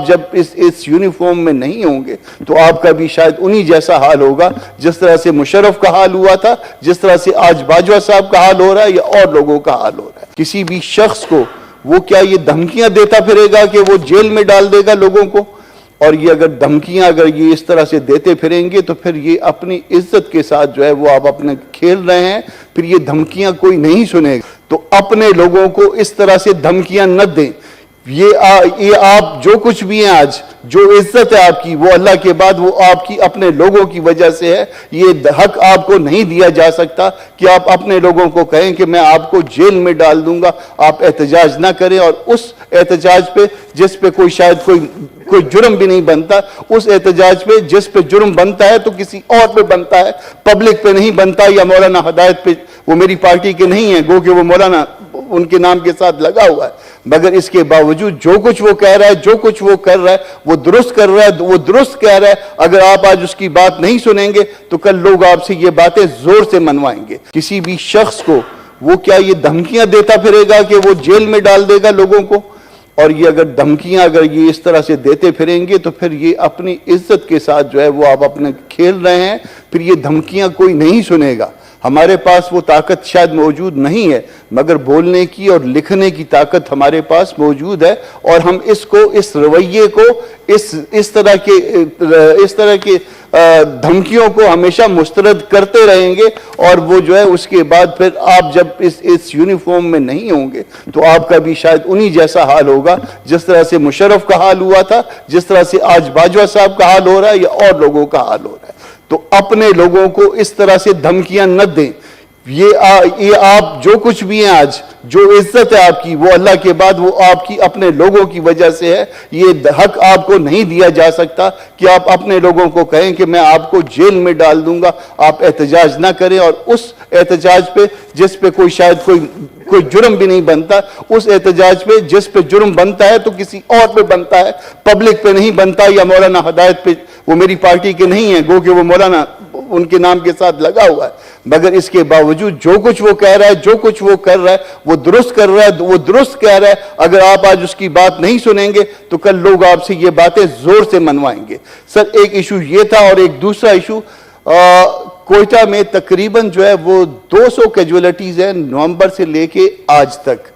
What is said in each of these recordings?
جب اس یونیفارم میں نہیں ہوں گے تو آپ کا بھی شاید انہی جیسا حال ہوگا جس طرح سے مشرف کا حال ہوا تھا، جس طرح سے آج باجوہ صاحب کا حال ہو رہا ہے یا اور لوگوں کا حال ہو رہا ہے۔ کسی بھی شخص کو وہ کیا یہ دھمکیاں دیتا پھرے گا کہ وہ جیل میں ڈال دے گا لوگوں کو؟ اور یہ اگر دھمکیاں اگر یہ اس طرح سے دیتے پھریں گے تو پھر یہ اپنی عزت کے ساتھ جو ہے وہ آپ اپنے کھیل رہے ہیں، پھر یہ دھمکیاں کوئی نہیں سنے گا۔ تو اپنے لوگوں کو اس طرح سے دھمکیاں نہ دیں۔ یہ آپ جو کچھ بھی ہیں آج، جو عزت ہے آپ کی، وہ اللہ کے بعد وہ آپ کی اپنے لوگوں کی وجہ سے ہے۔ یہ حق آپ کو نہیں دیا جا سکتا کہ آپ اپنے لوگوں کو کہیں کہ میں آپ کو جیل میں ڈال دوں گا۔ آپ احتجاج نہ کریں، اور اس احتجاج پہ جس پہ کوئی شاید کوئی جرم بھی نہیں بنتا، اس احتجاج پہ جس پہ جرم بنتا ہے تو کسی اور پہ بنتا ہے، پبلک پہ نہیں بنتا۔ یا مولانا ہدایت پہ، وہ میری پارٹی کے نہیں ہیں، گو کہ وہ مولانا ان کے نام کے ساتھ لگا ہوا ہے، مگر اس کے باوجود جو کچھ وہ کہہ رہا ہے، جو کچھ وہ کر رہا ہے، وہ درست کر رہا ہے، وہ درست کہہ رہا ہے۔ اگر آپ آج اس کی بات نہیں سنیں گے تو کل لوگ آپ سے یہ باتیں زور سے منوائیں گے۔ کسی بھی شخص کو وہ کیا یہ دھمکیاں دیتا پھرے گا کہ وہ جیل میں ڈال دے گا لوگوں کو؟ اور یہ اگر دھمکیاں اگر یہ اس طرح سے دیتے پھریں گے تو پھر یہ اپنی عزت کے ساتھ جو ہے وہ آپ اپنے کھیل رہے ہیں، پھر یہ دھمکیاں کوئی نہیں سنے گا۔ ہمارے پاس وہ طاقت شاید موجود نہیں ہے، مگر بولنے کی اور لکھنے کی طاقت ہمارے پاس موجود ہے، اور ہم اس رویے کو اس طرح کے دھمکیوں کو ہمیشہ مسترد کرتے رہیں گے۔ اور وہ جو ہے اس کے بعد پھر آپ جب اس یونیفارم میں نہیں ہوں گے تو آپ کا بھی شاید انہی جیسا حال ہوگا جس طرح سے مشرف کا حال ہوا تھا، جس طرح سے آج باجوہ صاحب کا حال ہو رہا ہے یا اور لوگوں کا حال ہو رہا ہے۔ تو اپنے لوگوں کو اس طرح سے دھمکیاں نہ دیں۔ یہ آپ جو کچھ بھی ہیں آج، جو عزت ہے آپ کی، وہ اللہ کے بعد وہ آپ کی اپنے لوگوں کی وجہ سے ہے۔ یہ حق آپ کو نہیں دیا جا سکتا کہ آپ اپنے لوگوں کو کہیں کہ میں آپ کو جیل میں ڈال دوں گا۔ آپ احتجاج نہ کریں، اور اس احتجاج پہ جس پہ کوئی شاید کوئی جرم بھی نہیں بنتا، اس احتجاج پہ جس پہ جرم بنتا ہے تو کسی اور پہ بنتا ہے، پبلک پہ نہیں بنتا۔ یا مولانا ہدایت پہ، وہ میری پارٹی کے نہیں ہیں، گو کہ وہ مولانا ان کے نام کے ساتھ لگا ہوا ہے، مگر اس کے باوجود جو کچھ وہ کہہ رہا ہے، جو کچھ وہ کر رہا ہے، وہ درست کر رہا ہے، وہ درست کہہ رہا ہے۔ اگر آپ آج اس کی بات نہیں سنیں گے تو کل لوگ آپ سے یہ باتیں زور سے منوائیں گے۔ سر، ایک ایشو یہ تھا، اور ایک دوسرا ایشو کوئٹہ میں تقریباً جو ہے وہ 200 کیجولیٹیز ہیں نومبر سے لے کے آج تک،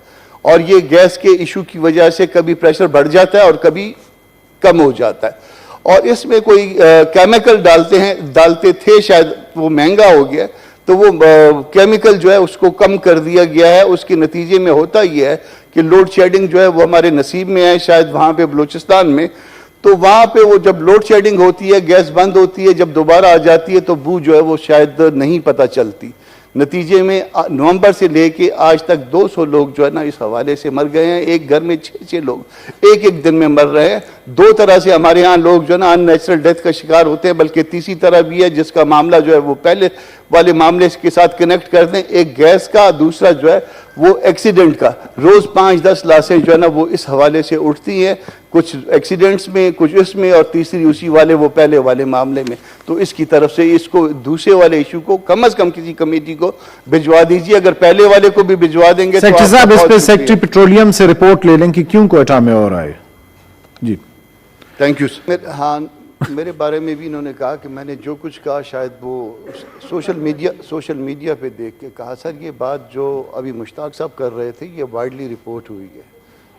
اور یہ گیس کے ایشو کی وجہ سے کبھی پریشر بڑھ جاتا ہے اور کبھی کم ہو جاتا ہے، اور اس میں کوئی کیمیکل ڈالتے تھے، شاید وہ مہنگا ہو گیا، تو وہ کیمیکل جو ہے اس کو کم کر دیا گیا ہے۔ اس کے نتیجے میں ہوتا یہ ہے کہ لوڈ شیڈنگ جو ہے وہ ہمارے نصیب میں ہے، شاید وہاں پہ بلوچستان میں، تو وہاں پہ وہ جب لوڈ شیڈنگ ہوتی ہے، گیس بند ہوتی ہے، جب دوبارہ آ جاتی ہے تو بو جو ہے وہ شاید نہیں پتہ چلتی۔ نتیجے میں نومبر سے لے کے آج تک 200 لوگ جو ہے نا اس حوالے سے مر گئے ہیں۔ ایک گھر میں 6 لوگ ایک دن میں مر رہے ہیں۔ دو طرح سے ہمارے ہاں لوگ جو ہے نا ان نیچرل ڈیتھ کا شکار ہوتے ہیں، بلکہ تیسری طرح بھی ہے جس کا معاملہ جو ہے وہ پہلے والے معاملے کے ساتھ کنیکٹ کر دیں، ایک گیس کا، دوسرا جو ہے وہ ایکسیڈنٹ کا۔ روز 5-10 لاشیں جو ہے نا وہ اس حوالے سے اٹھتی ہیں، کچھ ایکسیڈنٹس میں، کچھ اس میں، اور تیسری اسی والے وہ پہلے والے معاملے میں۔ تو اس کی طرف سے اس کو دوسرے والے ایشو کو کم از کم کسی کمیٹی کو بھجوا دیجیے۔ اگر پہلے والے کو بھی بھجوا دیں گے تو سیکٹری صاحب اس پہ سیکٹری پیٹرولیم سے رپورٹ لے لیں کہ کیوں کوئٹہ میں ہو رہا ہے۔ جی تھینک یو۔ ہاں، میرے بارے میں بھی انہوں نے کہا کہ میں نے جو کچھ کہا شاید وہ سوشل میڈیا پہ دیکھ کے کہا۔ سر، یہ بات جو ابھی مشتاق صاحب کر رہے تھے یہ وائڈلی رپورٹ ہوئی ہے،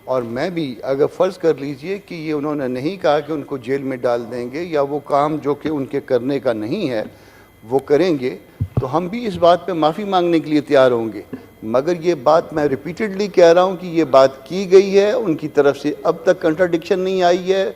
اور میں بھی اگر فرض کر لیجئے کہ یہ انہوں نے نہیں کہا کہ ان کو جیل میں ڈال دیں گے یا وہ کام جو کہ ان کے کرنے کا نہیں ہے وہ کریں گے، تو ہم بھی اس بات پہ معافی مانگنے کے لیے تیار ہوں گے۔ مگر یہ بات میں ریپیٹڈلی کہہ رہا ہوں کہ یہ بات کی گئی ہے، ان کی طرف سے اب تک کنٹراڈکشن نہیں آئی ہے۔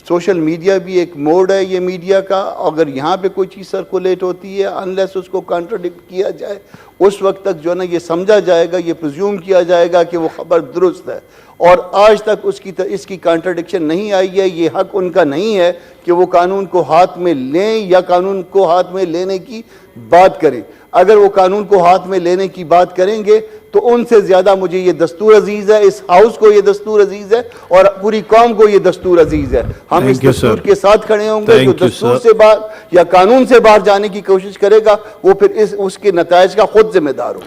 سوشل میڈیا بھی ایک موڈ ہے یہ میڈیا کا، اگر یہاں پہ کوئی چیز سرکولیٹ ہوتی ہے انلیس اس کو کنٹراڈکٹ کیا جائے اس وقت تک جو ہے نا یہ سمجھا جائے گا، یہ پرزیوم کیا جائے گا کہ وہ خبر درست ہے، اور آج تک اس کی کنٹراڈکشن نہیں آئی ہے۔ یہ حق ان کا نہیں ہے کہ وہ قانون کو ہاتھ میں لیں یا قانون کو ہاتھ میں لینے کی بات کریں۔ اگر وہ قانون کو ہاتھ میں لینے کی بات کریں گے تو ان سے زیادہ مجھے یہ دستور عزیز ہے، اس ہاؤس کو یہ دستور عزیز ہے، اور پوری قوم کو یہ دستور عزیز ہے۔ ہم اس دستور کے ساتھ کھڑے ہوں گے۔ جو دستور سے باہر یا قانون سے باہر جانے کی کوشش کرے گا وہ پھر اس کے نتائج کا خود ذمہ دار ہو۔